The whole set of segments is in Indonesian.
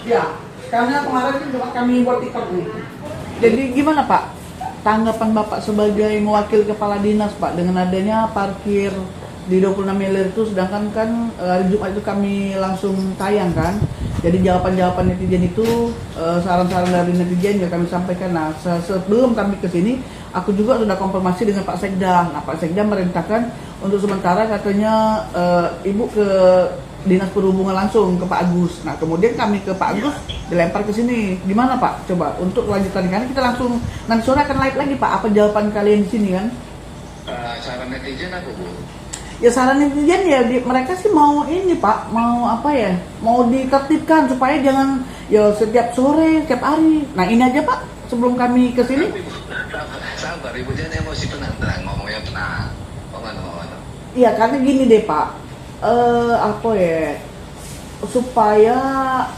Ya, karena kemarin kan juga kami buat tiktok nih. Jadi gimana Pak? Tanggapan Bapak sebagai mewakili kepala dinas Pak dengan adanya parkir di 26 miliar itu, sedangkan kan hari Jumat itu kami langsung tayang kan. Jadi jawaban-jawaban netizen itu, saran-saran dari netizen juga kami sampaikan. Nah, sebelum kami ke sini, aku juga sudah konfirmasi dengan Pak Sekda. Nah, Pak Sekda merintahkan untuk sementara katanya Ibu ke Dinas Perhubungan langsung ke Pak Agus. Nah, kemudian kami ke Pak Agus dilempar ke sini. Gimana Pak? Coba untuk kelanjutan kan kita langsung nanti sore akan live lagi Pak. Apa jawaban kalian di sini kan? Saran netizen apa Bu? Ya saran netizen ya mereka sih mau ini Pak, mau apa ya? Mau ditertibkan supaya jangan ya setiap sore, setiap hari. Nah, ini aja Pak sebelum kami ke sini. Sabar, Ibu jangan emosi, tenang, ngomongnya tenang. Ngomong. Iya, karena gini deh Pak. Apa ya? Supaya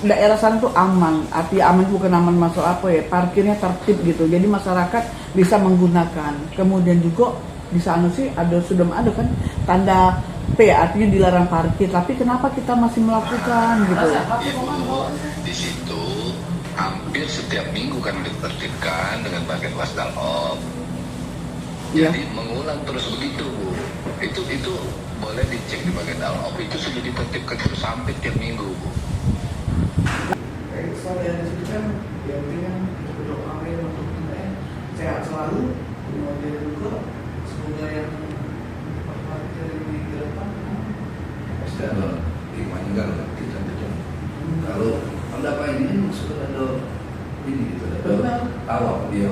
daerah sana tuh aman. Arti aman bukan aman masalah apa ya? Parkirnya tertib gitu. Jadi masyarakat bisa menggunakan. Kemudian juga di sana sih sudah ada kan tanda P, artinya dilarang parkir, tapi kenapa kita masih melakukan gitu ya? Di situ hampir setiap minggu kan ditertibkan dengan bagian wasdalop. Ya. Jadi mengulang terus begitu Bu. Itu boleh dicek di bagian dalop, itu sudah ditertibkan terus sampai tiap minggu Bu. Soal yang disitu kan ya mungkin kita berdoa untuk kita sehat selalu, kemudian juga semoga yang parkir ini ke depan pasti ada dimanggil kita betul. Kalau pendapat ini sudah ada ini gitu, ada awal dia